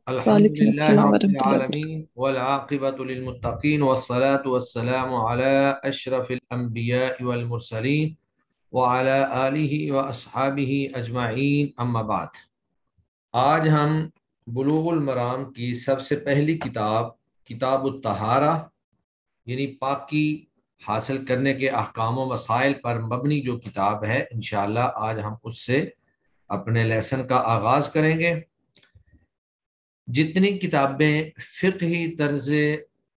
الحمد وعلیکم لله السلام رب ورحمۃ اللہ وبرکاتہ۔ العالمين والعاقبة للمتقين والصلاة والسلام على أشرف الأنبياء والمرسلين وعلى آله وأصحابه أجمعين أما بعد۔ آج ہم بلوغ المرام کی سب سے پہلی کتاب، کتاب الطہارہ، یعنی پاکی حاصل کرنے کے احکام و مسائل پر مبنی جو کتاب ہے، انشاءاللہ آج ہم اس سے اپنے لیسن کا آغاز کریں گے۔ جتنی کتابیں فقہی طرز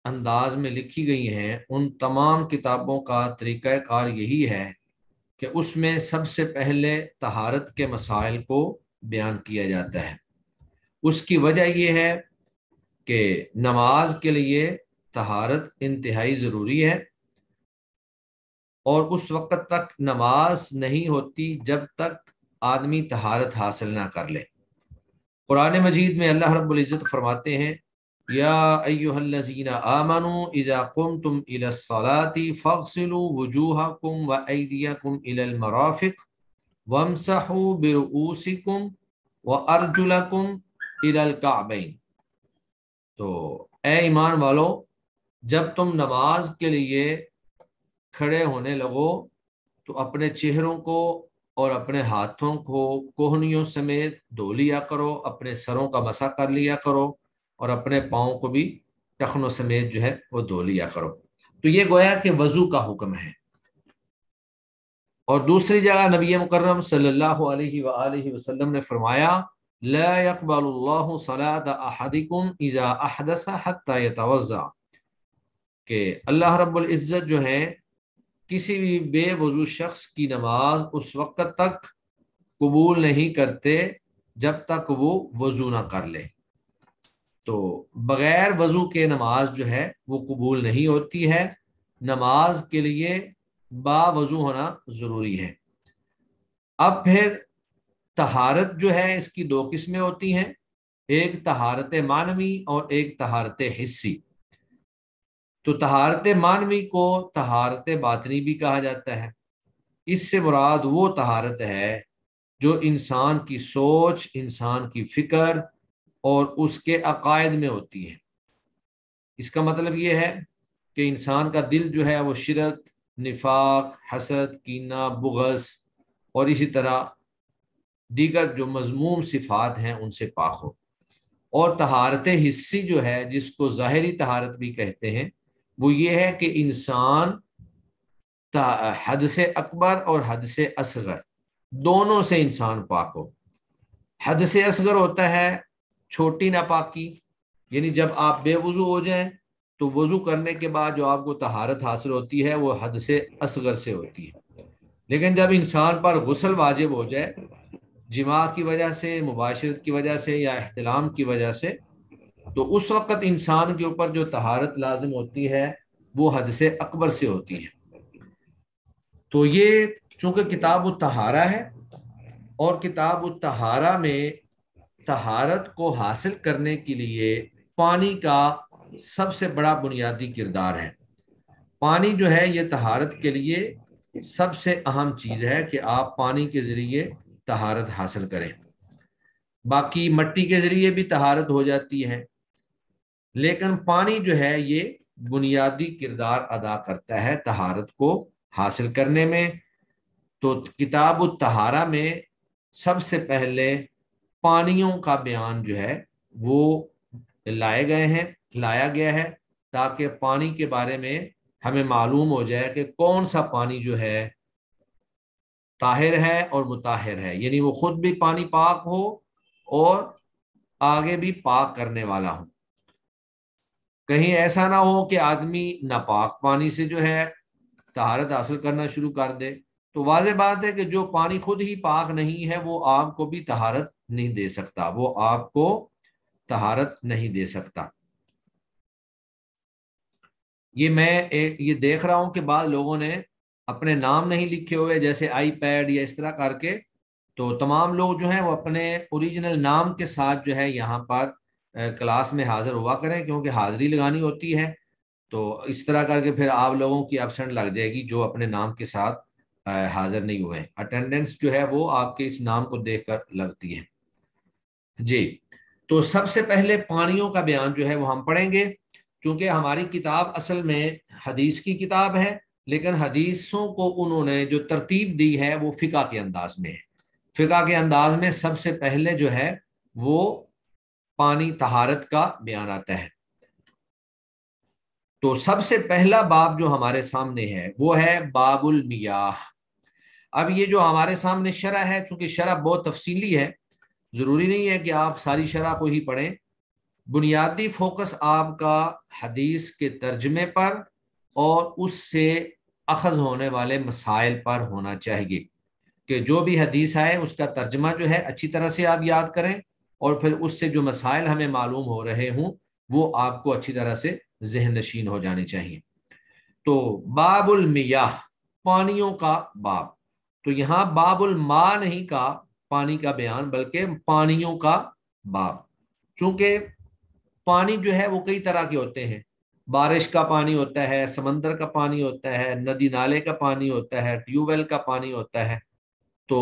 انداز میں لکھی گئی ہیں، ان تمام کتابوں کا طریقہ کار یہی ہے کہ اس میں سب سے پہلے طہارت کے مسائل کو بیان کیا جاتا ہے۔ اس کی وجہ یہ ہے کہ نماز کے لیے طہارت انتہائی ضروری ہے، اور اس وقت تک نماز نہیں ہوتی جب تک آدمی طہارت حاصل نہ کر لے۔ قرآن مجید میں اللہ رب العزت فرماتے ہیں، یا ایہا الذین آمنوا اذا قمتم الى الصلاة فاغسلوا وجوہکم وایدیکم الى المرافق وامسحوا برؤوسکم وارجلکم الى الکعبین۔ تو اے ایمان والو، جب تم نماز کے لیے کھڑے ہونے لگو تو اپنے چہروں کو اور اپنے ہاتھوں کو کوہنیوں سمیت دھو لیا کرو، اپنے سروں کا مسح کر لیا کرو، اور اپنے پاؤں کو بھی ٹخنوں سمیت جو ہے وہ دھو لیا کرو۔ تو یہ گویا کہ وضو کا حکم ہے۔ اور دوسری جگہ نبی مکرم صلی اللہ علیہ وآلہ وسلم نے فرمایا، لا يقبل اللہ صلاة احدکم اذا احدث حتى يتوضا، کہ اللہ رب العزت جو ہے کسی بھی بے وضو شخص کی نماز اس وقت تک قبول نہیں کرتے جب تک وہ وضو نہ کر لے۔ تو بغیر وضو کے نماز جو ہے وہ قبول نہیں ہوتی ہے۔ نماز کے لیے با وضو ہونا ضروری ہے۔ اب پھر طہارت جو ہے اس کی دو قسمیں ہوتی ہیں، ایک طہارت معنوی اور ایک طہارت حسی۔ تو طہارت معنوی کو طہارت باطنی بھی کہا جاتا ہے۔ اس سے مراد وہ طہارت ہے جو انسان کی سوچ، انسان کی فکر اور اس کے عقائد میں ہوتی ہے۔ اس کا مطلب یہ ہے کہ انسان کا دل جو ہے وہ شرک، نفاق، حسد، کینہ، بغض اور اسی طرح دیگر جو مذموم صفات ہیں ان سے پاک ہو۔ اور طہارت حسی جو ہے، جس کو ظاہری طہارت بھی کہتے ہیں، وہ یہ ہے کہ انسان حد سے اکبر اور حد سے اصغر دونوں سے انسان پاک ہو۔ حد سے اصغر ہوتا ہے چھوٹی ناپاکی، یعنی جب آپ بے وضو ہو جائیں تو وضو کرنے کے بعد جو آپ کو طہارت حاصل ہوتی ہے وہ حد سے اصغر سے ہوتی ہے۔ لیکن جب انسان پر غسل واجب ہو جائے، جماع کی وجہ سے، مباشرت کی وجہ سے یا احتلام کی وجہ سے، تو اس وقت انسان کے اوپر جو طہارت لازم ہوتی ہے وہ حد سے اکبر سے ہوتی ہے۔ تو یہ چونکہ کتاب الطہارہ ہے، اور کتاب الطہارہ میں طہارت کو حاصل کرنے کے لیے پانی کا سب سے بڑا بنیادی کردار ہے۔ پانی جو ہے یہ طہارت کے لیے سب سے اہم چیز ہے کہ آپ پانی کے ذریعے طہارت حاصل کریں۔ باقی مٹی کے ذریعے بھی طہارت ہو جاتی ہے، لیکن پانی جو ہے یہ بنیادی کردار ادا کرتا ہے طہارت کو حاصل کرنے میں۔ تو کتاب الطہارہ میں سب سے پہلے پانیوں کا بیان جو ہے وہ لایا گیا ہے، تاکہ پانی کے بارے میں ہمیں معلوم ہو جائے کہ کون سا پانی جو ہے طاہر ہے اور مطہر ہے، یعنی وہ خود بھی پانی پاک ہو اور آگے بھی پاک کرنے والا ہو۔ کہیں ایسا نہ ہو کہ آدمی ناپاک پانی سے جو ہے طہارت حاصل کرنا شروع کر دے، تو واضح بات ہے کہ جو پانی خود ہی پاک نہیں ہے وہ آپ کو بھی طہارت نہیں دے سکتا، وہ آپ کو طہارت نہیں دے سکتا۔ یہ میں یہ دیکھ رہا ہوں کہ بعض لوگوں نے اپنے نام نہیں لکھے ہوئے، جیسے آئی پیڈ یا اس طرح کر کے، تو تمام لوگ جو ہیں وہ اپنے اوریجنل نام کے ساتھ جو ہے یہاں پر کلاس میں حاضر ہوا کریں، کیونکہ حاضری لگانی ہوتی ہے۔ تو اس طرح کر کے پھر آپ لوگوں کی ایبسنٹ لگ جائے گی جو اپنے نام کے ساتھ حاضر نہیں ہوئے۔ اٹینڈنس جو ہے وہ آپ کے اس نام کو دیکھ کر لگتی ہے۔ جی، تو سب سے پہلے پانیوں کا بیان جو ہے وہ ہم پڑھیں گے، چونکہ ہماری کتاب اصل میں حدیث کی کتاب ہے، لیکن حدیثوں کو انہوں نے جو ترتیب دی ہے وہ فقہ کے انداز میں ہے۔ فقہ کے انداز میں سب سے پہلے جو ہے وہ پانی طہارت کا بیان آتا ہے۔ تو سب سے پہلا باب جو ہمارے سامنے ہے وہ ہے باب المیاہ۔ اب یہ جو ہمارے سامنے شرح ہے، چونکہ شرح بہت تفصیلی ہے، ضروری نہیں ہے کہ آپ ساری شرح کو ہی پڑھیں، بنیادی فوکس آپ کا حدیث کے ترجمے پر اور اس سے اخذ ہونے والے مسائل پر ہونا چاہیے، کہ جو بھی حدیث آئے اس کا ترجمہ جو ہے اچھی طرح سے آپ یاد کریں، اور پھر اس سے جو مسائل ہمیں معلوم ہو رہے ہوں وہ آپ کو اچھی طرح سے ذہن نشین ہو جانے چاہیے۔ تو باب المیاہ، پانیوں کا باب، تو یہاں باب الماء نہیں کہا پانی کا بیان، بلکہ پانیوں کا باب، چونکہ پانی جو ہے وہ کئی طرح کے ہوتے ہیں، بارش کا پانی ہوتا ہے، سمندر کا پانی ہوتا ہے، ندی نالے کا پانی ہوتا ہے، ٹیوب ویل کا پانی ہوتا ہے۔ تو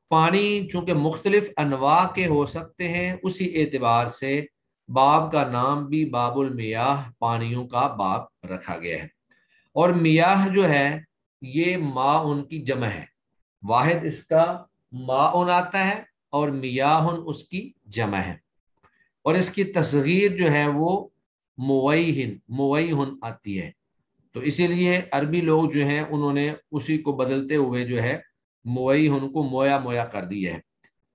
پانی چونکہ مختلف انواع کے ہو سکتے ہیں، اسی اعتبار سے باب کا نام بھی باب المیاہ، پانیوں کا باب رکھا گیا ہے۔ اور میاہ جو ہے یہ ماء کی جمع ہے، واحد اس کا ماء آتا ہے اور میاہ اس کی جمع ہے، اور اس کی تصغیر جو ہے وہ مویہن آتی ہے۔ تو اسی لیے عربی لوگ جو ہیں انہوں نے اسی کو بدلتے ہوئے جو ہے مویہن کو مویا مویا کر دیا ہے۔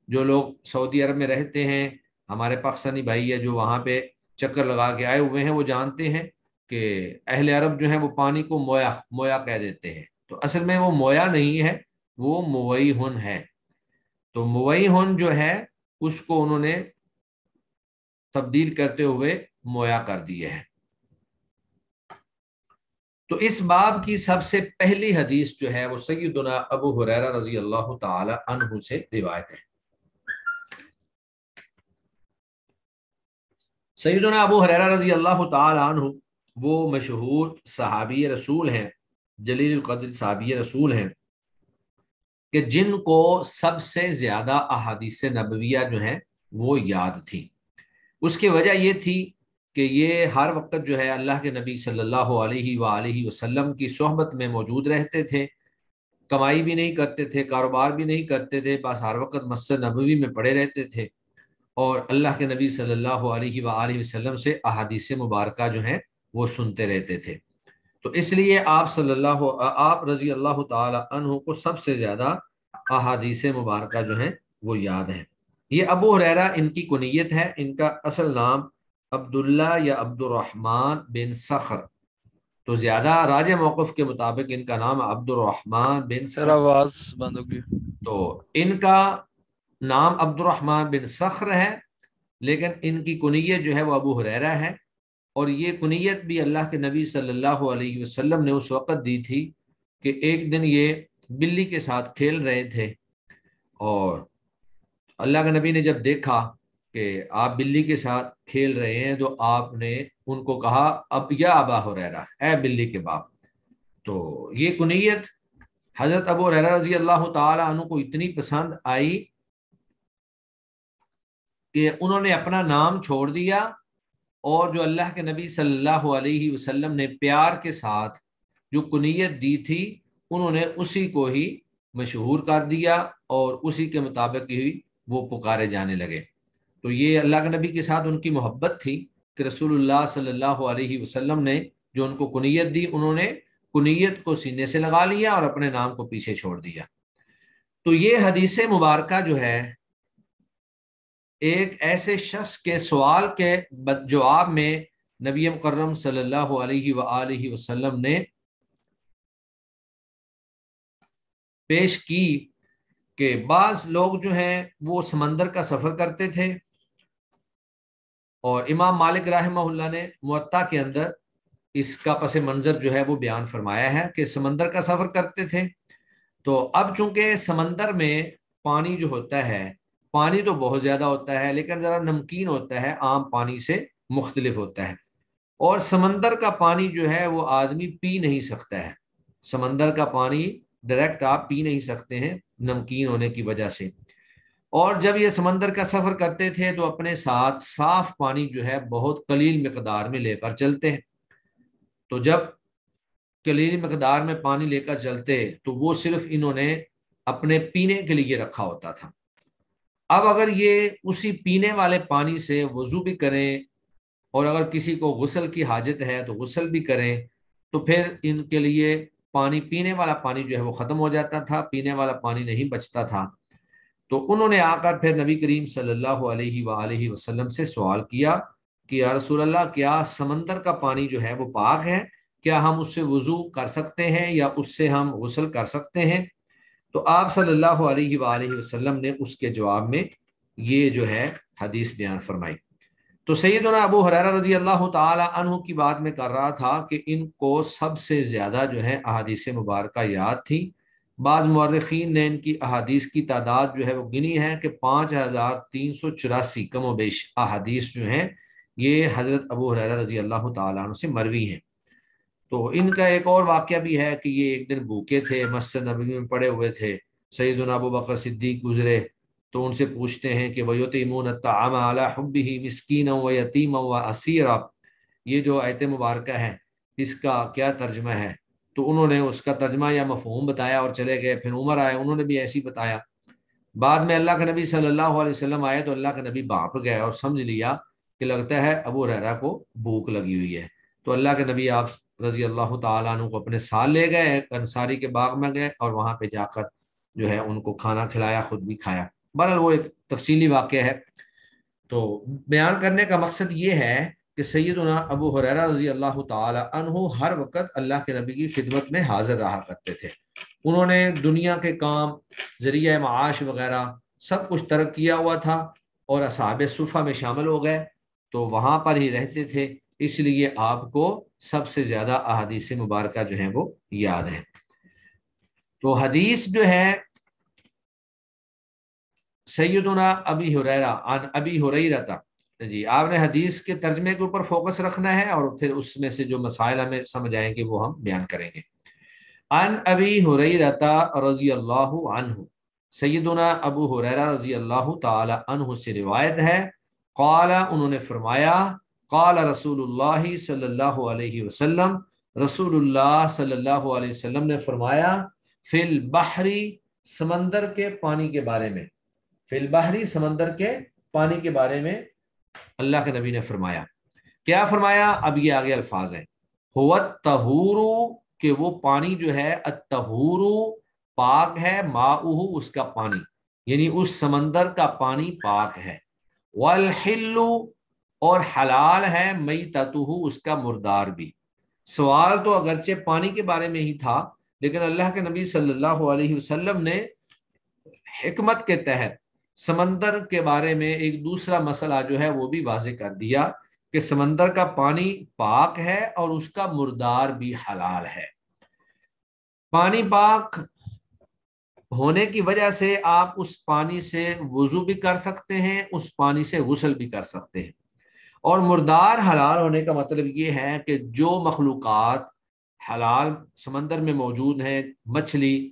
جو لوگ سعودی عرب میں رہتے ہیں، ہمارے پاکستانی بھائی ہے جو وہاں پہ چکر لگا کے آئے ہوئے ہیں، وہ جانتے ہیں کہ اہل عرب جو ہیں وہ پانی کو مویا مویا کہہ دیتے ہیں، تو اصل میں وہ مویا نہیں ہے، وہ مویہن ہے۔ تو مویہن جو ہے اس کو انہوں نے تبدیل کرتے ہوئے مویا کر دیے ہیں۔ تو اس باب کی سب سے پہلی حدیث جو ہے وہ سیدنا ابو ہریرہ رضی اللہ تعالی عنہ سے روایت ہے۔ سیدنا ابو ہریرہ رضی اللہ تعالی عنہ وہ مشہور صحابی رسول ہیں، جلیل القدر صحابی رسول ہیں، کہ جن کو سب سے زیادہ احادیث نبویہ جو ہیں وہ یاد تھی۔ اس کی وجہ یہ تھی کہ یہ ہر وقت جو ہے اللہ کے نبی صلی اللہ علیہ وآلہ وسلم کی صحبت میں موجود رہتے تھے، کمائی بھی نہیں کرتے تھے، کاروبار بھی نہیں کرتے تھے، بس ہر وقت مسجد نبوی میں پڑے رہتے تھے، اور اللہ کے نبی صلی اللہ علیہ وآلہ وسلم سے احادیث مبارکہ جو ہیں وہ سنتے رہتے تھے۔ تو اس لیے آپ رضی اللہ تعالی عنہ کو سب سے زیادہ احادیث مبارکہ جو ہیں وہ یاد ہیں۔ یہ ابو ہریرہ ان کی کنیت ہے، ان کا اصل نام عبداللہ یا عبد الرحمن بن صخر، تو زیادہ راجح موقف کے مطابق ان کا نام عبد الرحمن بن سر صخر، آواز بند ہوگی۔ تو ان کا نام عبد الرحمن بن صخر ہے، لیکن ان کی کنیت جو ہے وہ ابو ہریرہ ہے، اور یہ کنیت بھی اللہ کے نبی صلی اللہ علیہ وسلم نے اس وقت دی تھی کہ ایک دن یہ بلی کے ساتھ کھیل رہے تھے، اور اللہ کے نبی نے جب دیکھا کہ آپ بلی کے ساتھ کھیل رہے ہیں تو آپ نے ان کو کہا اب یا ابا ہریرہ، اے بلی کے باپ۔ تو یہ کنیت حضرت ابو ہریرہ رضی اللہ تعالی عنہ کو اتنی پسند آئی کہ انہوں نے اپنا نام چھوڑ دیا، اور جو اللہ کے نبی صلی اللہ علیہ وسلم نے پیار کے ساتھ جو کنیت دی تھی انہوں نے اسی کو ہی مشہور کر دیا، اور اسی کے مطابق ہی وہ پکارے جانے لگے۔ تو یہ اللہ کے نبی کے ساتھ ان کی محبت تھی کہ رسول اللہ صلی اللہ علیہ وسلم نے جو ان کو کنیت دی، انہوں نے کنیت کو سینے سے لگا لیا اور اپنے نام کو پیچھے چھوڑ دیا۔ تو یہ حدیث مبارکہ جو ہے ایک ایسے شخص کے سوال کے جواب میں نبی مکرم صلی اللہ علیہ وآلہ وسلم نے پیش کی کہ بعض لوگ جو ہیں وہ سمندر کا سفر کرتے تھے، اور امام مالک رحمہ اللہ نے موطا کے اندر اس کا پس منظر جو ہے وہ بیان فرمایا ہے کہ سمندر کا سفر کرتے تھے۔ تو اب چونکہ سمندر میں پانی جو ہوتا ہے، پانی تو بہت زیادہ ہوتا ہے لیکن ذرا نمکین ہوتا ہے، عام پانی سے مختلف ہوتا ہے، اور سمندر کا پانی جو ہے وہ آدمی پی نہیں سکتا ہے، سمندر کا پانی ڈائریکٹ آپ پی نہیں سکتے ہیں نمکین ہونے کی وجہ سے۔ اور جب یہ سمندر کا سفر کرتے تھے تو اپنے ساتھ صاف پانی جو ہے بہت قلیل مقدار میں لے کر چلتے ہیں۔ تو جب قلیل مقدار میں پانی لے کر چلتے تو وہ صرف انہوں نے اپنے پینے کے لیے رکھا ہوتا تھا۔ اب اگر یہ اسی پینے والے پانی سے وضو بھی کریں اور اگر کسی کو غسل کی حاجت ہے تو غسل بھی کریں تو پھر ان کے لیے پانی، پینے والا پانی جو ہے وہ ختم ہو جاتا تھا، پینے والا پانی نہیں بچتا تھا۔ تو انہوں نے آ کر پھر نبی کریم صلی اللہ علیہ وآلہ وسلم سے سوال کیا کہ یا رسول اللہ، کیا سمندر کا پانی جو ہے وہ پاک ہے؟ کیا ہم اس سے وضو کر سکتے ہیں یا اس سے ہم غسل کر سکتے ہیں؟ تو آپ صلی اللہ علیہ وآلہ وسلم نے اس کے جواب میں یہ جو ہے حدیث بیان فرمائی۔ تو سیدنا ابو ہریرہ رضی اللہ تعالی عنہ کی بات میں کر رہا تھا کہ ان کو سب سے زیادہ جو ہے احادیث مبارکہ یاد تھی۔ بعض مورخین نے ان کی احادیث کی تعداد جو ہے وہ گنی ہے کہ 5384 کم و بیش احادیث جو ہیں یہ حضرت ابو ہریرہ رضی اللہ تعالیٰ عنہ سے مروی ہیں۔ تو ان کا ایک اور واقعہ بھی ہے کہ یہ ایک دن بھوکے تھے، مسجد نبوی میں پڑے ہوئے تھے، سیدنا ابو بکر صدیق گزرے تو ان سے پوچھتے ہیں کہ وَيُطْعِمُونَ الطَّعَامَ عَلَىٰ حُبِّهِ مِسْكِينًا وَيَتِيمًا وَأَسِيرًا، یہ جو آیت مبارکہ ہے اس کا کیا ترجمہ ہے؟ تو انہوں نے اس کا ترجمہ یا مفہوم بتایا اور چلے گئے۔ پھر عمر آئے، انہوں نے بھی ایسی بتایا۔ بعد میں اللہ کے نبی صلی اللہ علیہ وسلم آئے تو اللہ کے نبی بھاپ گئے اور سمجھ لیا کہ لگتا ہے ابو ہریرہ کو بھوک لگی ہوئی ہے۔ تو اللہ کے نبی آپ رضی اللہ تعالیٰ عنہ کو اپنے ساتھ لے گئے، ایک انصاری کے باغ میں گئے اور وہاں پہ جا کر جو ہے ان کو کھانا کھلایا، خود بھی کھایا۔ بہرحال وہ ایک تفصیلی واقعہ ہے۔ تو بیان کرنے کا مقصد یہ ہے کہ سیدنا ابو ہریرہ رضی اللہ تعالی عنہ ہر وقت اللہ کے نبی کی خدمت میں حاضر رہا کرتے تھے۔ انہوں نے دنیا کے کام، ذریعہ معاش وغیرہ سب کچھ ترک کیا ہوا تھا اور اصحاب صفہ میں شامل ہو گئے، تو وہاں پر ہی رہتے تھے، اس لیے آپ کو سب سے زیادہ احادیث مبارکہ جو ہیں وہ یاد ہیں۔ تو حدیث جو ہے سیدنا ابی ہریرہ عن ابی ہریرہ تھا جی، آپ نے حدیث کے ترجمے کے اوپر فوکس رکھنا ہے اور پھر اس میں سے جو مسائل ہمیں سمجھ آئیں گے وہ ہم بیان کریں گے۔ عن ابی ہریرہ رضی اللہ عنہ، سیدنا ابو ہریرہ رضی اللہ تعالی عنہ سے روایت ہے، قال، انہوں نے فرمایا، قال رسول اللہ صلی اللہ علیہ وسلم، رسول اللہ صلی اللہ علیہ وسلم نے فرمایا، فی البحر، سمندر کے پانی کے بارے میں، فی البحر، سمندر کے پانی کے بارے میں اللہ کے نبی نے فرمایا۔ کیا فرمایا؟ اب یہ آگے الفاظ ہیں، هو الطہور، کہ وہ پانی جو ہے، الطہور پاک ہے، ماؤہ اس کا پانی، یعنی اس سمندر کا پانی پاک ہے، والحل اور حلال ہے، میتتہ اس کا مردار بھی۔ سوال تو اگرچہ پانی کے بارے میں ہی تھا، لیکن اللہ کے نبی صلی اللہ علیہ وسلم نے حکمت کے تحت سمندر کے بارے میں ایک دوسرا مسئلہ جو ہے وہ بھی واضح کر دیا کہ سمندر کا پانی پاک ہے اور اس کا مردار بھی حلال ہے۔ پانی پاک ہونے کی وجہ سے آپ اس پانی سے وضو بھی کر سکتے ہیں، اس پانی سے غسل بھی کر سکتے ہیں۔ اور مردار حلال ہونے کا مطلب یہ ہے کہ جو مخلوقات حلال سمندر میں موجود ہیں، مچھلی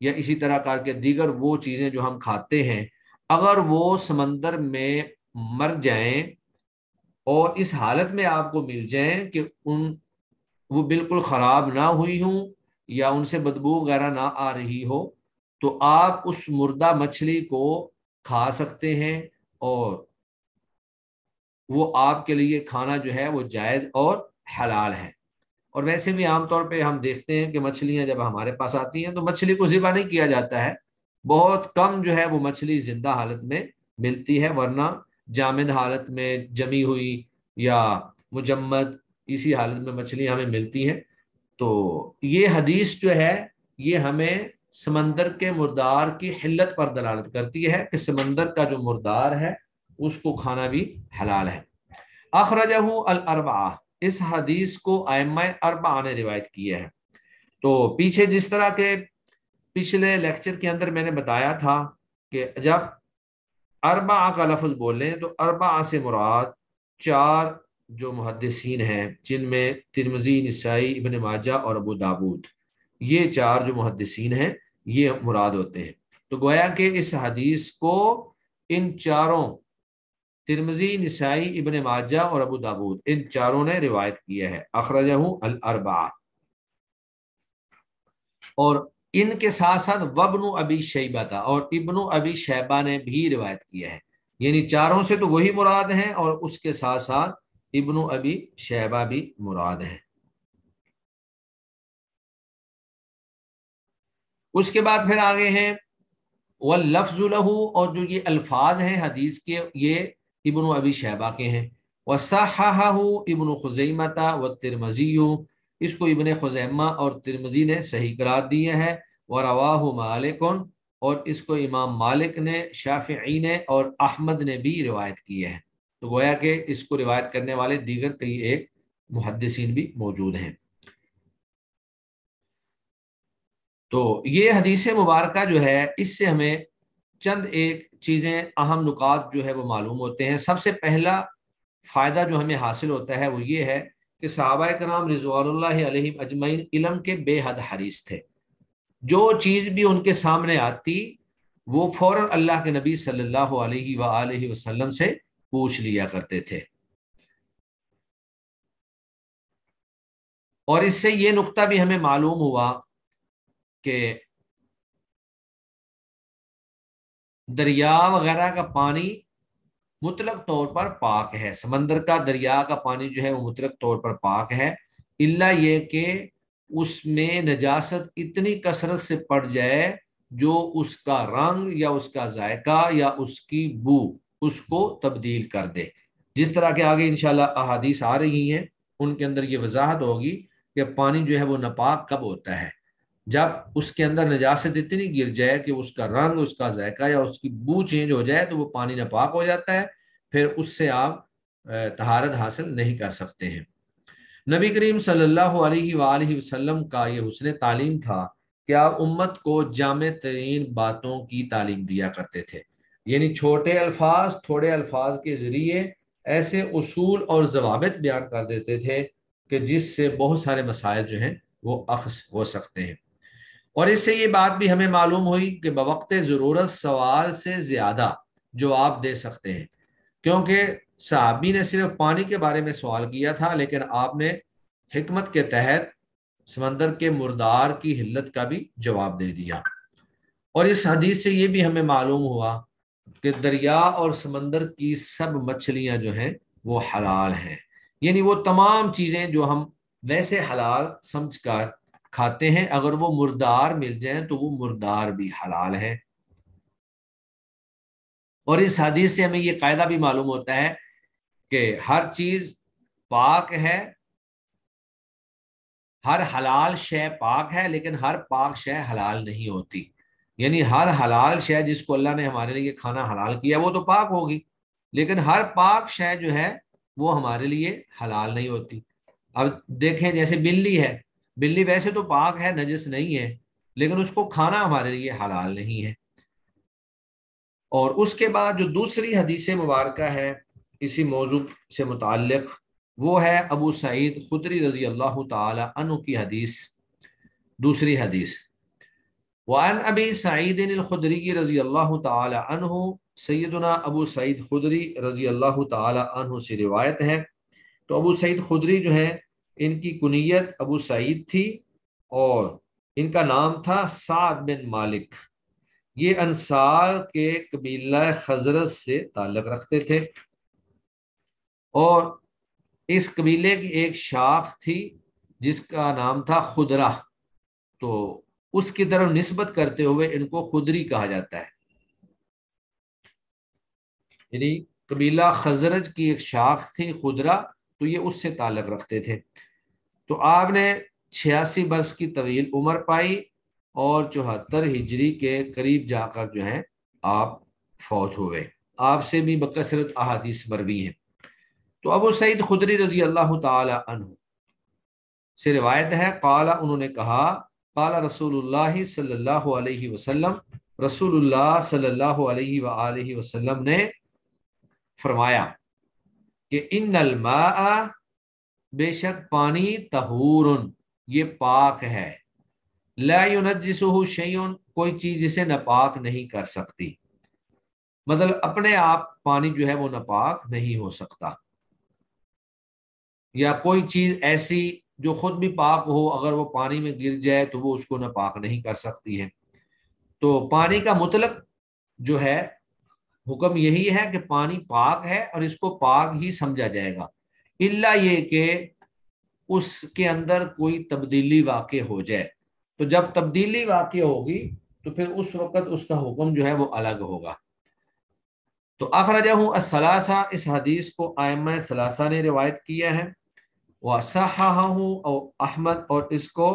یا اسی طرح کر کے دیگر وہ چیزیں جو ہم کھاتے ہیں، اگر وہ سمندر میں مر جائیں اور اس حالت میں آپ کو مل جائیں کہ وہ بالکل خراب نہ ہوئی ہوں یا ان سے بدبو وغیرہ نہ آ رہی ہو، تو آپ اس مردہ مچھلی کو کھا سکتے ہیں اور وہ آپ کے لیے کھانا جو ہے وہ جائز اور حلال ہے۔ اور ویسے بھی عام طور پہ ہم دیکھتے ہیں کہ مچھلیاں جب ہمارے پاس آتی ہیں تو مچھلی کو ذبح نہیں کیا جاتا ہے، بہت کم جو ہے وہ مچھلی زندہ حالت میں ملتی ہے، ورنہ جامد حالت میں جمی ہوئی یا مجمد اسی حالت میں مچھلیاں ہمیں ملتی ہیں۔ تو یہ حدیث جو ہے یہ ہمیں سمندر کے مردار کی حلت پر دلالت کرتی ہے کہ سمندر کا جو مردار ہے اس کو کھانا بھی حلال ہے۔ اخرجہ الاربعہ، اس حدیث کو ائمہ اربعہ نے روایت کیا ہے۔ تو پیچھے جس طرح کے پچھلے لیکچر کے اندر میں نے بتایا تھا کہ جب اربعہ کا لفظ بولیں تو اربعہ سے مراد چار جو محدثین ہیں، جن میں ترمذی، نسائی، ابن ماجہ اور ابو داود، یہ چار جو محدثین ہیں یہ مراد ہوتے ہیں۔ تو گویا کہ اس حدیث کو ان چاروں ترمذی، نسائی، ابن ماجہ اور ابو داود، ان چاروں نے روایت کیا ہے، اخرجہ الاربعہ، اور ان کے ساتھ ساتھ وابن ابی شیبہ تھا، اور ابن ابی شیبہ نے بھی روایت کیا ہے، یعنی چاروں سے تو وہی مراد ہیں اور اس کے ساتھ ساتھ ابن ابی شیبہ بھی مراد ہیں۔ اس کے بعد پھر آگے ہیں واللفظ لہ، اور جو یہ الفاظ ہیں حدیث کے یہ ابن ابی شیبہ کے ہیں، وصححہ ابن خزیمہ والترمذی، اس کو ابن خزیمہ اور ترمذی نے صحیح قرار دیا ہے، ورواہ مالک، اور اس کو امام مالک نے، شافعی نے اور احمد نے بھی روایت کی ہے، تو گویا کہ اس کو روایت کرنے والے دیگر کئی ایک محدثین بھی موجود ہیں۔ تو یہ حدیث مبارکہ جو ہے اس سے ہمیں چند ایک چیزیں اہم نکات جو ہے وہ معلوم ہوتے ہیں۔ سب سے پہلا فائدہ جو ہمیں حاصل ہوتا ہے وہ یہ ہے کہ صحابہ کرام رضوان اللہ علیہم اجمعین علم کے بے حد حریص تھے، جو چیز بھی ان کے سامنے آتی وہ فوراً اللہ کے نبی صلی اللہ علیہ وآلہ وسلم سے پوچھ لیا کرتے تھے، اور اس سے یہ نقطہ بھی ہمیں معلوم ہوا کہ دریا وغیرہ کا پانی مطلق طور پر پاک ہے، سمندر کا، دریا کا پانی جو ہے وہ مطلق طور پر پاک ہے، الا یہ کہ اس میں نجاست اتنی کثرت سے پڑ جائے جو اس کا رنگ یا اس کا ذائقہ یا اس کی بو اس کو تبدیل کر دے، جس طرح کے آگے انشاءاللہ احادیث آ رہی ہیں ان کے اندر یہ وضاحت ہوگی کہ پانی جو ہے وہ ناپاک کب ہوتا ہے، جب اس کے اندر نجاست اتنی گر جائے کہ اس کا رنگ، اس کا ذائقہ یا اس کی بو چینج ہو جائے تو وہ پانی ناپاک ہو جاتا ہے، پھر اس سے آپ طہارت حاصل نہیں کر سکتے ہیں۔ نبی کریم صلی اللہ علیہ وآلہ وسلم کا یہ حسن تعلیم تھا کہ آپ امت کو جامع ترین باتوں کی تعلیم دیا کرتے تھے، یعنی چھوٹے الفاظ، تھوڑے الفاظ کے ذریعے ایسے اصول اور ضوابط بیان کر دیتے تھے کہ جس سے بہت سارے مسائل جو ہیں وہ اخذ ہو سکتے ہیں، اور اس سے یہ بات بھی ہمیں معلوم ہوئی کہ بوقت ضرورت سوال سے زیادہ جواب دے سکتے ہیں، کیونکہ صحابی نے صرف پانی کے بارے میں سوال کیا تھا لیکن آپ نے حکمت کے تحت سمندر کے مردار کی حلت کا بھی جواب دے دیا، اور اس حدیث سے یہ بھی ہمیں معلوم ہوا کہ دریا اور سمندر کی سب مچھلیاں جو ہیں وہ حلال ہیں، یعنی وہ تمام چیزیں جو ہم ویسے حلال سمجھ کر کھاتے ہیں اگر وہ مردار مل جائیں تو وہ مردار بھی حلال ہیں، اور اس حدیث سے ہمیں یہ قاعدہ بھی معلوم ہوتا ہے کہ ہر چیز پاک ہے، ہر حلال شے پاک ہے لیکن ہر پاک شے حلال نہیں ہوتی، یعنی ہر حلال شے جس کو اللہ نے ہمارے لیے کھانا حلال کیا وہ تو پاک ہوگی، لیکن ہر پاک شے جو ہے وہ ہمارے لیے حلال نہیں ہوتی۔ اب دیکھیں جیسے بلی ہے، بلی ویسے تو پاک ہے، نجس نہیں ہے، لیکن اس کو کھانا ہمارے لیے حلال نہیں ہے۔ اور اس کے بعد جو دوسری حدیث مبارکہ ہے اسی موضوع سے متعلق، وہ ہے ابو سعید خدری رضی اللہ تعالی عنہ کی حدیث، دوسری حدیث، وعن ابی سعید الخدری رضی اللہ تعالی عنہ، سیدنا ابو سعید خدری رضی اللہ تعالی عنہ سے روایت ہے۔ تو ابو سعید خدری جو ہیں ان کی کنیت ابو سعید تھی اور ان کا نام تھا سعد بن مالک، یہ انصار کے قبیلہ خزرج سے تعلق رکھتے تھے، اور اس قبیلے کی ایک شاخ تھی جس کا نام تھا خدرہ، تو اس کی طرف نسبت کرتے ہوئے ان کو خدری کہا جاتا ہے، یعنی قبیلہ خزرج کی ایک شاخ تھی خدرہ، تو یہ اس سے تعلق رکھتے تھے۔ تو آپ نے 86 برس کی طویل عمر پائی اور 74 ہجری کے قریب جا کر جو ہے آپ فوت ہوئے، آپ سے بھی بکثرت احادیث مروی ہیں۔ تو ابو سعید خدری رضی اللہ تعالی عنہ سے روایت ہے، قال، انہوں نے کہا، قال رسول اللہ صلی اللہ علیہ وسلم، رسول اللہ صلی اللہ علیہ وآلہ وسلم نے فرمایا کہ ان الماء، بے شک پانی، طہور، یہ پاک ہے، لا ینجسہ شیء، کوئی چیز اسے ناپاک نہیں کر سکتی، مطلب اپنے آپ پانی جو ہے وہ ناپاک نہیں ہو سکتا، یا کوئی چیز ایسی جو خود بھی پاک ہو اگر وہ پانی میں گر جائے تو وہ اس کو ناپاک نہیں کر سکتی ہے۔ تو پانی کا مطلق جو ہے حکم یہی ہے کہ پانی پاک ہے اور اس کو پاک ہی سمجھا جائے گا، الا یہ کہ اس کے اندر کوئی تبدیلی واقع ہو جائے، تو جب تبدیلی واقع ہوگی تو پھر اس وقت اس کا حکم جو ہے وہ الگ ہوگا۔ تو اخرجہ الثلاثہ، اس حدیث کو ائمہ ثلاثہ نے روایت کیا ہے، وصححہ او احمد، اور اس کو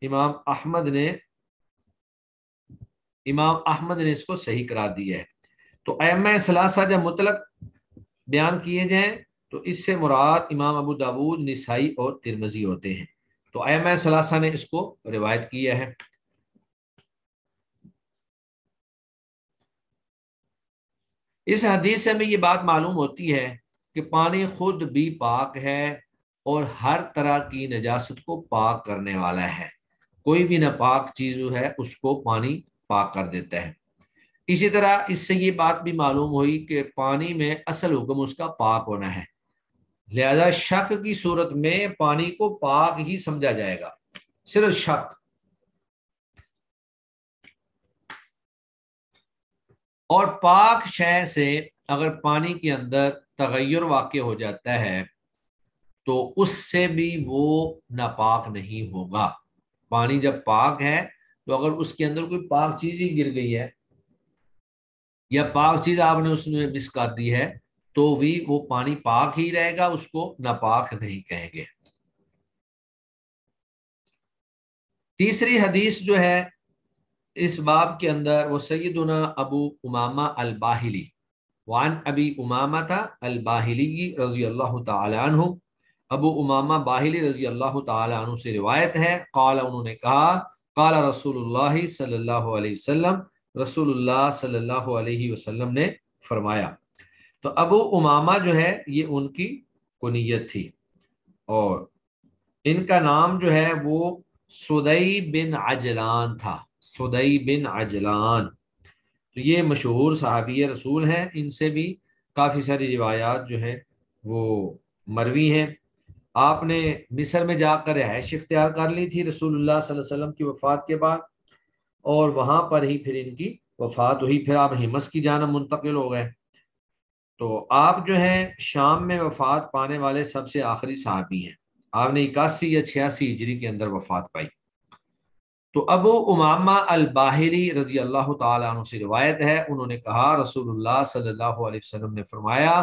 امام احمد نے اس کو صحیح قرار دیا ہے۔ تو ائمہ ثلاثہ جب مطلق بیان کیے جائیں تو اس سے مراد امام ابو داود، نسائی اور ترمذی ہوتے ہیں۔ تو ائمہ ثلاثہ نے اس کو روایت کیا ہے۔ اس حدیث سے ہمیں یہ بات معلوم ہوتی ہے کہ پانی خود بھی پاک ہے اور ہر طرح کی نجاست کو پاک کرنے والا ہے، کوئی بھی ناپاک چیز جو ہے اس کو پانی پاک کر دیتا ہے۔ اسی طرح اس سے یہ بات بھی معلوم ہوئی کہ پانی میں اصل حکم اس کا پاک ہونا ہے، لہذا شک کی صورت میں پانی کو پاک ہی سمجھا جائے گا، صرف شک۔ اور پاک شے سے اگر پانی کے اندر تغیر واقع ہو جاتا ہے تو اس سے بھی وہ ناپاک نہیں ہوگا۔ پانی جب پاک ہے تو اگر اس کے اندر کوئی پاک چیز ہی گر گئی ہے یا پاک چیز آپ نے اس میں مس کر دی ہے تو بھی وہ پانی پاک ہی رہے گا، اس کو ناپاک نہیں کہیں گے۔ تیسری حدیث جو ہے اس باب کے اندر وہ سیدنا ابو امامہ الباہلی، وعن ابی امامہ الباہلی رضی اللہ تعالی عنہ، ابو امامہ باہلی رضی اللہ تعالی عنہ سے روایت ہے، قال، انہوں نے کہا، قال رسول اللہ صلی اللہ علیہ وسلم، رسول اللہ صلی اللہ علیہ وسلم نے فرمایا۔ تو ابو امامہ جو ہے یہ ان کی کنیت تھی، اور ان کا نام جو ہے وہ سدئی بن عجلان تھا، سدئی بن عجلان۔ تو یہ مشہور صحابی رسول ہیں، ان سے بھی کافی ساری روایات جو ہیں وہ مروی ہیں۔ آپ نے مصر میں جا کر رہائش اختیار کر لی تھی رسول اللہ صلی اللہ علیہ وسلم کی وفات کے بعد، اور وہاں پر ہی پھر ان کی وفات ہوئی، پھر آپ حمص کی جانب منتقل ہو گئے۔ تو آپ جو ہیں شام میں وفات پانے والے سب سے آخری صحابی ہیں، آپ نے 81 یا 86 ہجری کے اندر وفات پائی۔ تو ابو امامہ الباہلی رضی اللہ تعالیٰ عنہ سے روایت ہے، انہوں نے کہا رسول اللہ صلی اللہ علیہ وسلم نے فرمایا،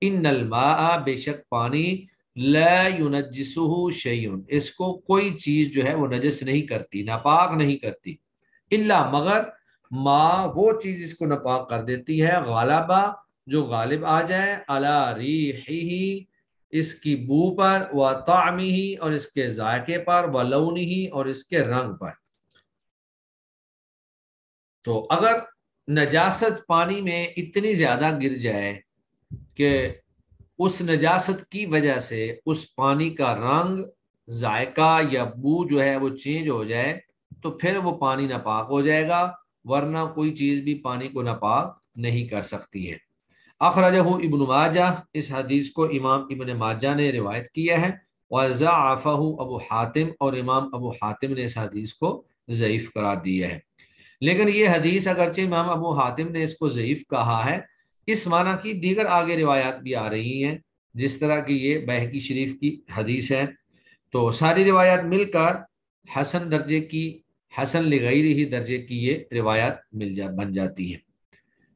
ان الماء، بے شک پانی، لا ینجسہ شیء، اس کو کوئی چیز جو ہے وہ نجس نہیں کرتی، ناپاک نہیں کرتی، الا، مگر، ما، وہ چیز اس کو ناپاک کر دیتی ہے، غالبا، جو غالب آ جائے، علی ریحہ، اس کی بو پر، و طعمہ، اور اس کے ذائقے پر، و لونہ، اور اس کے رنگ پر۔ تو اگر نجاست پانی میں اتنی زیادہ گر جائے کہ اس نجاست کی وجہ سے اس پانی کا رنگ، ذائقہ یا بو جو ہے وہ چینج ہو جائے تو پھر وہ پانی ناپاک ہو جائے گا، ورنہ کوئی چیز بھی پانی کو ناپاک نہیں کر سکتی ہے۔ اخرجہ ابن ماجہ، اس حدیث کو امام ابن ماجہ نے روایت کیا ہے، وضعفہ ابو حاتم، اور امام ابو حاتم نے اس حدیث کو ضعیف قرار دیا ہے۔ لیکن یہ حدیث اگرچہ امام ابو حاتم نے اس کو ضعیف کہا ہے، اس معنی کی دیگر آگے روایات بھی آ رہی ہیں، جس طرح کی یہ بہقی شریف کی حدیث ہے، تو ساری روایات مل کر حسن درجے کی، حسن لغیرہ درجے کی یہ روایات بن جاتی ہیں۔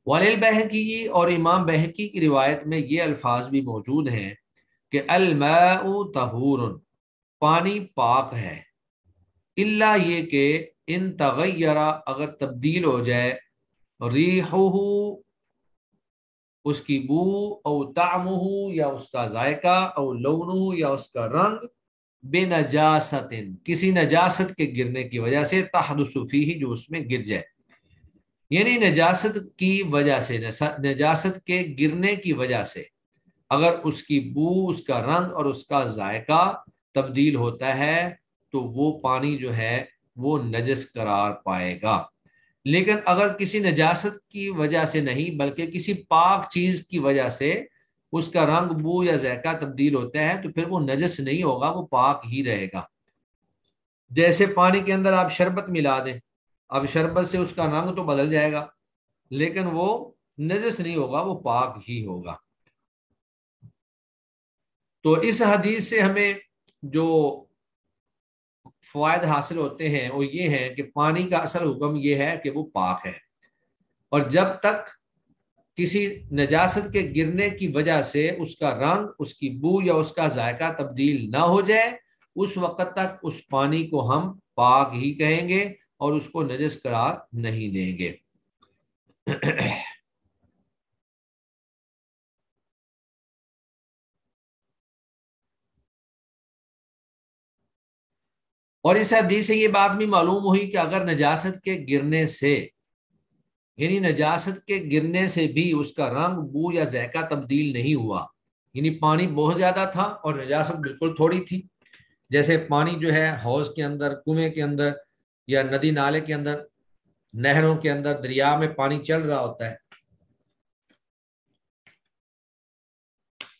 وللبہقی، اور امام بہقی کی روایت میں یہ الفاظ بھی موجود ہیں کہ الماء طہور، پانی پاک ہے، الا، یہ کہ ان تغیر، اگر تبدیل ہو جائے، ریحہ، اس کی بو، او طعمہ، یا اس کا ذائقہ، او لونہ، یا اس کا رنگ، بنجاست، کسی نجاست کے گرنے کی وجہ سے، تحدث فیہ، جو اس میں گر جائے، یعنی نجاست کی وجہ سے، نجاست کے گرنے کی وجہ سے اگر اس کی بو، اس کا رنگ اور اس کا ذائقہ تبدیل ہوتا ہے تو وہ پانی جو ہے وہ نجس قرار پائے گا۔ لیکن اگر کسی نجاست کی وجہ سے نہیں بلکہ کسی پاک چیز کی وجہ سے اس کا رنگ، بو یا ذائقہ تبدیل ہوتا ہے تو پھر وہ نجس نہیں ہوگا، وہ پاک ہی رہے گا۔ جیسے پانی کے اندر آپ شربت ملا دیں، اب شربت سے اس کا رنگ تو بدل جائے گا لیکن وہ نجس نہیں ہوگا، وہ پاک ہی ہوگا۔ تو اس حدیث سے ہمیں جو فوائد حاصل ہوتے ہیں وہ یہ ہیں کہ پانی کا اصل حکم یہ ہے کہ وہ پاک ہے، اور جب تک کسی نجاست کے گرنے کی وجہ سے اس کا رنگ، اس کی بو یا اس کا ذائقہ تبدیل نہ ہو جائے اس وقت تک اس پانی کو ہم پاک ہی کہیں گے اور اس کو نجس قرار نہیں دیں گے۔ اور اس حدیث سے یہ بات بھی معلوم ہوئی کہ اگر نجاست کے گرنے سے، یعنی نجاست کے گرنے سے بھی اس کا رنگ، بو یا ذائقہ تبدیل نہیں ہوا، یعنی پانی بہت زیادہ تھا اور نجاست بالکل تھوڑی تھی، جیسے پانی جو ہے حوض کے اندر، کنویں کے اندر یا ندی نالے کے اندر، نہروں کے اندر، دریا میں پانی چل رہا ہوتا ہے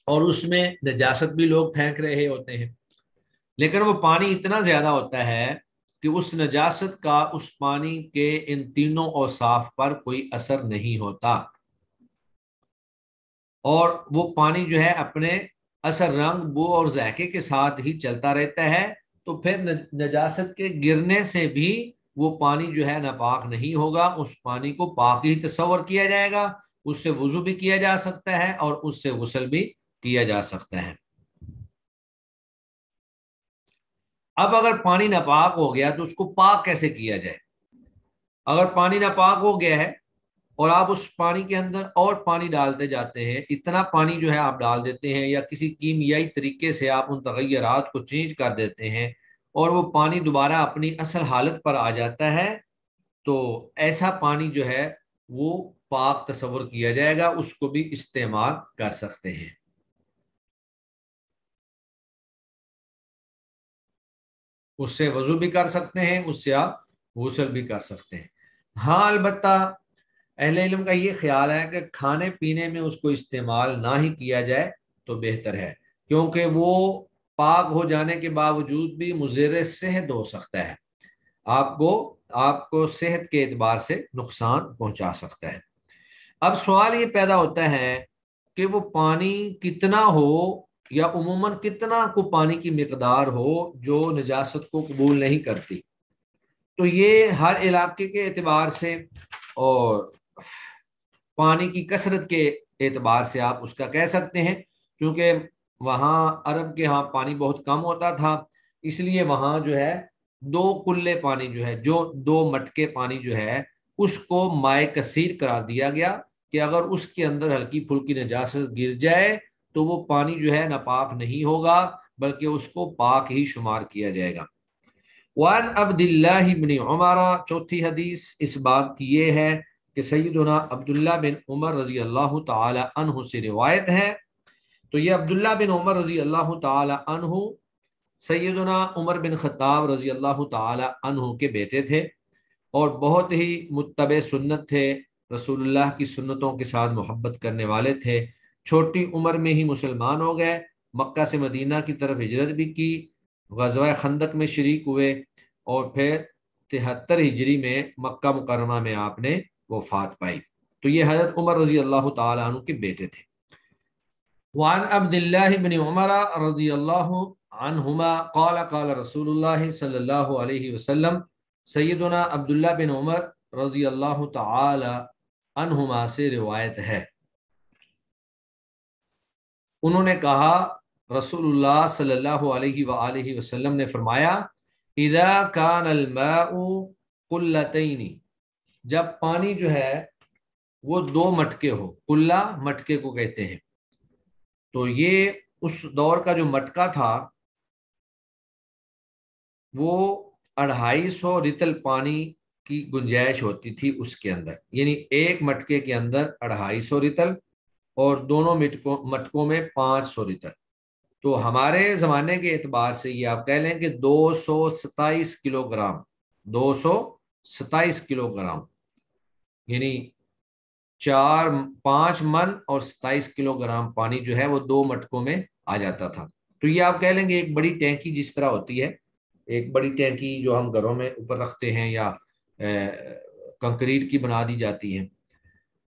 اور اس میں نجاست بھی لوگ پھینک رہے ہوتے ہیں، لیکن وہ پانی اتنا زیادہ ہوتا ہے کہ اس نجاست کا اس پانی کے ان تینوں اوصاف پر کوئی اثر نہیں ہوتا، اور وہ پانی جو ہے اپنے اثر، رنگ، بو اور ذائقے کے ساتھ ہی چلتا رہتا ہے، تو پھر نجاست کے گرنے سے بھی وہ پانی جو ہے ناپاک نہیں ہوگا، اس پانی کو پاک ہی تصور کیا جائے گا، اس سے وضو بھی کیا جا سکتا ہے اور اس سے غسل بھی کیا جا سکتا ہے۔ اب اگر پانی ناپاک ہو گیا تو اس کو پاک کیسے کیا جائے؟ اگر پانی ناپاک ہو گیا ہے اور آپ اس پانی کے اندر اور پانی ڈالتے جاتے ہیں، اتنا پانی جو ہے آپ ڈال دیتے ہیں یا کسی کیمیائی طریقے سے آپ ان تغیرات کو چینج کر دیتے ہیں اور وہ پانی دوبارہ اپنی اصل حالت پر آ جاتا ہے، تو ایسا پانی جو ہے وہ پاک تصور کیا جائے گا، اس کو بھی استعمال کر سکتے ہیں، اس سے وضو بھی کر سکتے ہیں، اس سے آپ غسل بھی کر سکتے ہیں۔ ہاں البتہ اہل علم کا یہ خیال ہے کہ کھانے پینے میں اس کو استعمال نہ ہی کیا جائے تو بہتر ہے، کیونکہ وہ پاک ہو جانے کے باوجود بھی مضر صحت ہو سکتا ہے، آپ کو صحت کے اعتبار سے نقصان پہنچا سکتا ہے۔ اب سوال یہ پیدا ہوتا ہے کہ وہ پانی کتنا ہو یا عموماً کتنا کو پانی کی مقدار ہو جو نجاست کو قبول نہیں کرتی، تو یہ ہر علاقے کے اعتبار سے اور پانی کی کثرت کے اعتبار سے آپ اس کا کہہ سکتے ہیں، کیونکہ وہاں عرب کے ہاں پانی بہت کم ہوتا تھا، اس لیے وہاں جو ہے دو کلے پانی جو ہے، جو دو مٹکے پانی جو ہے اس کو مائع کثیر قرار دیا گیا کہ اگر اس کے اندر ہلکی پھلکی نجاست گر جائے تو وہ پانی جو ہے ناپاک نہیں ہوگا بلکہ اس کو پاک ہی شمار کیا جائے گا۔ وعن عبد اللہ بن عمر، چوتھی حدیث اس بات کی یہ ہے کہ سیدنا عبداللہ بن عمر رضی اللہ تعالی عنہ سے روایت ہے۔ تو یہ عبداللہ بن عمر رضی اللہ تعالی عنہ سیدنا عمر بن خطاب رضی اللہ تعالی عنہ کے بیٹے تھے اور بہت ہی متبع سنت تھے، رسول اللہ کی سنتوں کے ساتھ محبت کرنے والے تھے، چھوٹی عمر میں ہی مسلمان ہو گئے، مکہ سے مدینہ کی طرف ہجرت بھی کی، غزوہ خندق میں شریک ہوئے اور پھر 73 ہجری میں مکہ مکرمہ میں آپ نے وفات پائی۔ تو یہ حضرت عمر رضی اللہ تعالی عنہ کے بیٹے تھے۔ وعن عبد اللہ بن عمر رضی اللہ عنہما قال قال رسول اللہ صلی اللہ علیہ وسلم، سیدنا عبداللہ بن عمر رضی اللہ تعالی عنہما سے روایت ہے، انہوں نے کہا رسول اللہ صلی اللہ علیہ وآلہ وسلم نے فرمایا، اذا کان الماء قلتین، جب پانی جو ہے وہ دو مٹکے ہو، قلہ مٹکے کو کہتے ہیں، تو یہ اس دور کا جو مٹکا تھا وہ 250 رتل پانی کی گنجائش ہوتی تھی اس کے اندر، یعنی ایک مٹکے کے اندر 250 رتل اور دونوں مٹکوں میں 500 رتل، تو ہمارے زمانے کے اعتبار سے یہ آپ کہہ لیں کہ 227 کلو گرام، 227 کلو گرام یعنی 5 من اور 27 کلو گرام پانی جو ہے وہ 2 مٹکوں میں آ جاتا تھا۔ تو یہ آپ کہہ لیں گے ایک بڑی ٹینکی جس طرح ہوتی ہے، ایک بڑی ٹینکی جو ہم گھروں میں اوپر رکھتے ہیں یا کنکریٹ کی بنا دی جاتی ہے۔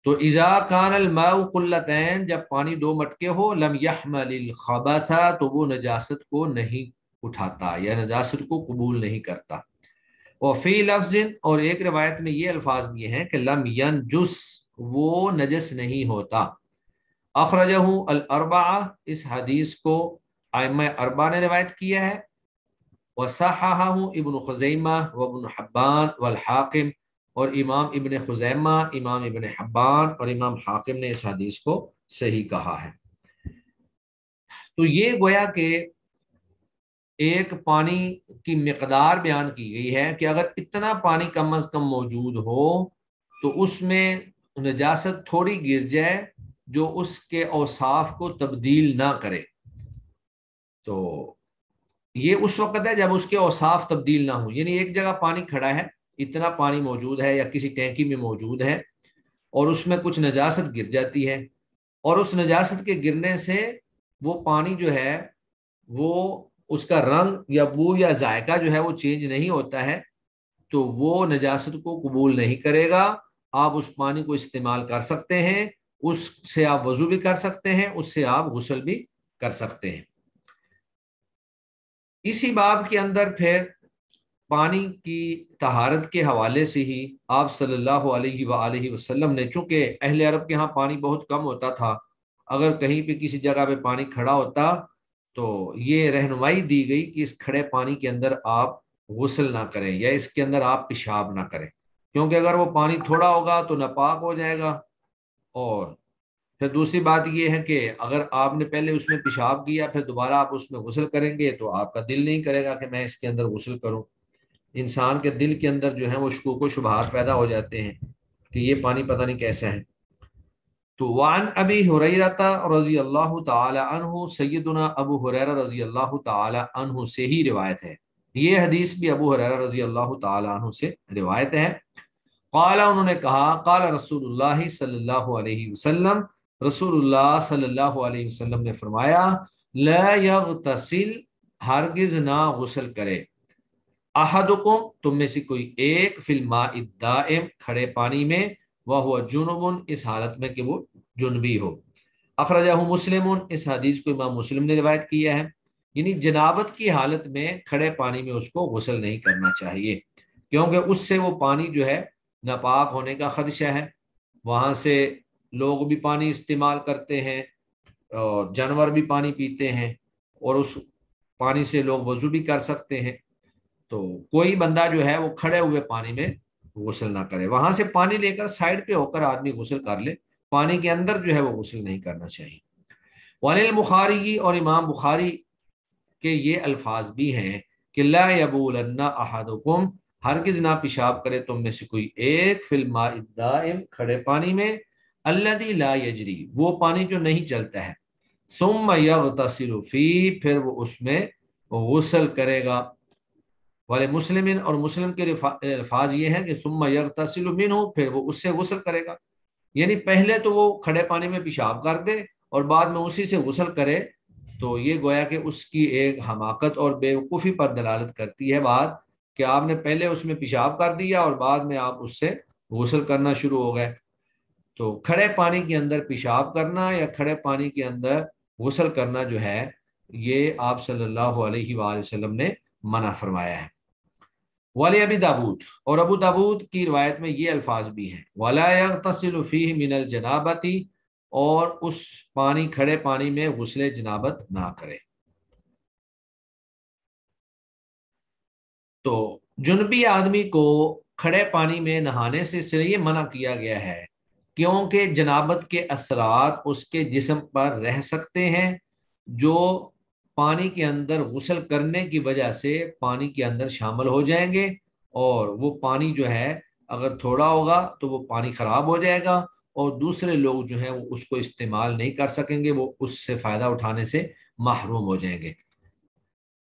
تو اذا کان الماء قلتین، جب پانی 2 مٹکے ہو، لم يحمل الخبث، تو وہ نجاست کو نہیں اٹھاتا یا نجاست کو قبول نہیں کرتا۔ وفی لفظ، اور ایک روایت میں یہ الفاظ بھی ہیں کہ لم ینجس، وہ نجس نہیں ہوتا۔ اخرجہ الاربعہ، اس حدیث کو ائمہ اربعہ نے روایت کیا ہے۔ وصححہ ابن خزیمہ وابن حبان والحاکم، اور امام ابن خزیمہ، امام ابن حبان اور امام حاکم نے اس حدیث کو صحیح کہا ہے۔ تو یہ گویا کہ ایک پانی کی مقدار بیان کی گئی ہے کہ اگر اتنا پانی کم از کم موجود ہو تو اس میں نجاست تھوڑی گر جائے جو اس کے اوصاف کو تبدیل نہ کرے، تو یہ اس وقت ہے جب اس کے اوصاف تبدیل نہ ہوں۔ یعنی ایک جگہ پانی کھڑا ہے، اتنا پانی موجود ہے یا کسی ٹینکی میں موجود ہے، اور اس میں کچھ نجاست گر جاتی ہے، اور اس نجاست کے گرنے سے وہ پانی جو ہے وہ اس کا رنگ یا بو یا ذائقہ جو ہے وہ چینج نہیں ہوتا ہے، تو وہ نجاست کو قبول نہیں کرے گا۔ آپ اس پانی کو استعمال کر سکتے ہیں، اس سے آپ وضو بھی کر سکتے ہیں، اس سے آپ غسل بھی کر سکتے ہیں۔ اسی باب کے اندر پھر پانی کی طہارت کے حوالے سے ہی آپ صلی اللہ علیہ وآلہ وسلم نے، چونکہ اہل عرب کے ہاں پانی بہت کم ہوتا تھا، اگر کہیں پہ کسی جگہ پہ پانی کھڑا ہوتا تو یہ رہنمائی دی گئی کہ اس کھڑے پانی کے اندر آپ غسل نہ کریں یا اس کے اندر آپ پیشاب نہ کریں، کیونکہ اگر وہ پانی تھوڑا ہوگا تو ناپاک ہو جائے گا، اور پھر دوسری بات یہ ہے کہ اگر آپ نے پہلے اس میں پیشاب کیا پھر دوبارہ آپ اس میں غسل کریں گے تو آپ کا دل نہیں کرے گا کہ میں اس کے اندر غسل کروں۔ انسان کے دل کے اندر جو ہے وہ شکوک و شبہات پیدا ہو جاتے ہیں کہ یہ پانی پتہ نہیں کیسا ہے۔ تو وعن ابی ہریرہ رضی اللہ تعالی عنہ، سیدنا ابو ہریرہ رضی اللہ تعالی عنہ سے ہی روایت ہے، یہ حدیث بھی ابو ہریرہ رضی اللہ تعالی عنہ سے روایت ہے۔ قال، انہوں نے کہا، قال رسول اللہ صلی اللہ علیہ وسلم، رسول اللہ صلی اللہ علیہ وسلم نے فرمایا، لا یغتسل، ہرگز نہ غسل کرے، احدکم، تم میں سے کوئی ایک، فی الماء الدائم، کھڑے پانی میں، وہو جنب، اس حالت میں کہ وہ جنبی ہو۔ اخرجہ مسلم، اس حدیث کو امام مسلم نے روایت کیا ہے۔ یعنی جنابت کی حالت میں کھڑے پانی میں اس کو غسل نہیں کرنا چاہیے، کیونکہ اس سے وہ پانی جو ہے ناپاک ہونے کا خدشہ ہے۔ وہاں سے لوگ بھی پانی استعمال کرتے ہیں اور جانور بھی پانی پیتے ہیں، اور اس پانی سے لوگ وضو بھی کر سکتے ہیں، تو کوئی بندہ جو ہے وہ کھڑے ہوئے پانی میں غسل نہ کرے، وہاں سے پانی لے کر سائڈ پہ ہو کر آدمی غسل کر لے، پانی کے اندر جو ہے وہ غسل نہیں کرنا چاہیے۔ وللبخاری، اور امام بخاری کے یہ الفاظ بھی ہیں کہ لا یبولن احدکم، ہرگز نہ پیشاب کرے تم میں سے کوئی ایک، فی الماء الدائم، کھڑے پانی میں، الذی لا یجری، وہ پانی جو نہیں چلتا ہے، ثم یغتسل فی، پھر وہ اس میں غسل کرے گا۔ والے مسلم، اور مسلم کے الفاظ یہ ہیں کہ ثم یغتسل منہ، پھر وہ اس سے غسل کرے گا۔ یعنی پہلے تو وہ کھڑے پانی میں پیشاب کر دے اور بعد میں اسی سے غسل کرے، تو یہ گویا کہ اس کی ایک حماقت اور بیوقوفی پر دلالت کرتی ہے بات کہ آپ نے پہلے اس میں پیشاب کر دیا اور بعد میں آپ اس سے غسل کرنا شروع ہو گئے۔ تو کھڑے پانی کے اندر پیشاب کرنا یا کھڑے پانی کے اندر غسل کرنا جو ہے یہ آپ صلی اللہ علیہ وآلہ وسلم نے منع فرمایا ہے۔ ولی ابی داود، اور ابو داود کی روایت میں یہ الفاظ بھی ہیں، ولا یغتسل فیہ من الجنابۃ، اور اس پانی کھڑے پانی میں غسل جنابت نہ کرے۔ تو جنبی آدمی کو کھڑے پانی میں نہانے سے اس لیے منع کیا گیا ہے کیونکہ جنابت کے اثرات اس کے جسم پر رہ سکتے ہیں، جو پانی کے اندر غسل کرنے کی وجہ سے پانی کے اندر شامل ہو جائیں گے، اور وہ پانی جو ہے اگر تھوڑا ہوگا تو وہ پانی خراب ہو جائے گا، اور دوسرے لوگ جو ہیں وہ اس کو استعمال نہیں کر سکیں گے، وہ اس سے فائدہ اٹھانے سے محروم ہو جائیں گے۔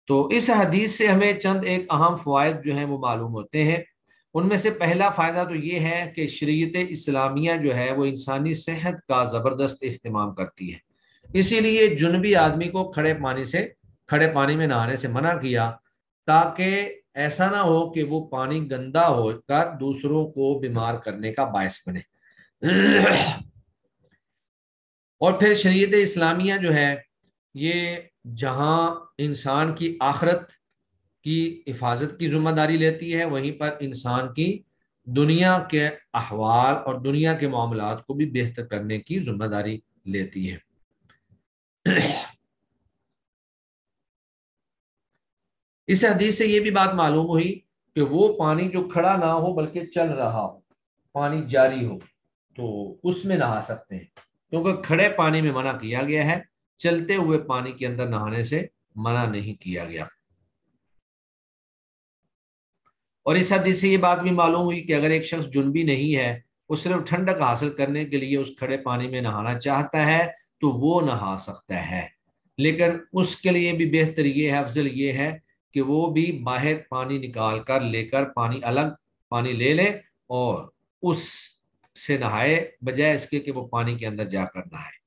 تو اس حدیث سے ہمیں چند ایک اہم فوائد جو ہیں وہ معلوم ہوتے ہیں۔ ان میں سے پہلا فائدہ تو یہ ہے کہ شریعت اسلامیہ جو ہے وہ انسانی صحت کا زبردست اہتمام کرتی ہے، اسی لیے جنبی آدمی کو کھڑے پانی میں نہانے سے منع کیا، تاکہ ایسا نہ ہو کہ وہ پانی گندا ہو کر دوسروں کو بیمار کرنے کا باعث بنے۔ اور پھر شریعت اسلامیہ جو ہے یہ جہاں انسان کی آخرت کی حفاظت کی ذمہ داری لیتی ہے، وہیں پر انسان کی دنیا کے احوال اور دنیا کے معاملات کو بھی بہتر کرنے کی ذمہ داری لیتی ہے۔ اس حدیث سے یہ بھی بات معلوم ہوئی کہ وہ پانی جو کھڑا نہ ہو بلکہ چل رہا ہو، پانی جاری ہو، تو اس میں نہا سکتے ہیں، کیونکہ کھڑے پانی میں منع کیا گیا ہے، چلتے ہوئے پانی کے اندر نہانے سے منع نہیں کیا گیا۔ اور اس حدیث سے یہ بات بھی معلوم ہوئی کہ اگر ایک شخص جنبی نہیں ہے، وہ صرف ٹھنڈک حاصل کرنے کے لیے اس کھڑے پانی میں نہانا چاہتا ہے تو وہ نہا سکتا ہے، لیکن اس کے لیے بھی بہتر یہ ہے، افضل یہ ہے کہ وہ بھی باہر پانی نکال کر لے کر الگ پانی لے لے اور اس سے نہائے، بجائے اس کے کہ وہ پانی کے اندر جا کر نہائے۔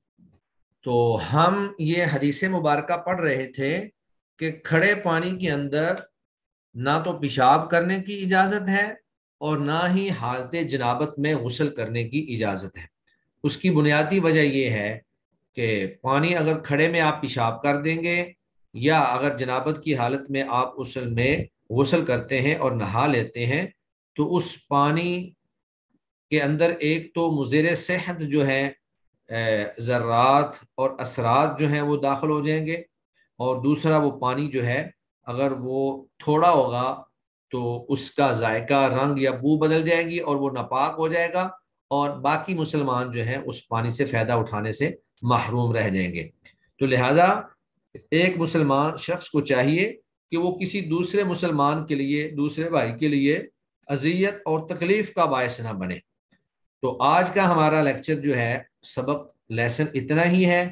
تو ہم یہ حدیث مبارکہ پڑھ رہے تھے کہ کھڑے پانی کے اندر نہ تو پیشاب کرنے کی اجازت ہے اور نہ ہی حالت جنابت میں غسل کرنے کی اجازت ہے۔ اس کی بنیادی وجہ یہ ہے کہ پانی اگر کھڑے میں آپ پیشاب کر دیں گے یا اگر جنابت کی حالت میں آپ غسل کرتے ہیں اور نہا لیتے ہیں تو اس پانی کے اندر ایک تو مضر صحت جو ہے ذرات اور اثرات جو ہیں وہ داخل ہو جائیں گے، اور دوسرا وہ پانی جو ہے اگر وہ تھوڑا ہوگا تو اس کا ذائقہ، رنگ یا بو بدل جائے گی اور وہ ناپاک ہو جائے گا، اور باقی مسلمان جو ہیں اس پانی سے فائدہ اٹھانے سے محروم رہ جائیں گے۔ تو لہذا ایک مسلمان شخص کو چاہیے کہ وہ کسی دوسرے مسلمان کے لیے، دوسرے بھائی کے لیے اذیت اور تکلیف کا باعث نہ بنے۔ تو آج کا ہمارا لیکچر جو ہے، سبق، لیسن اتنا ہی ہے۔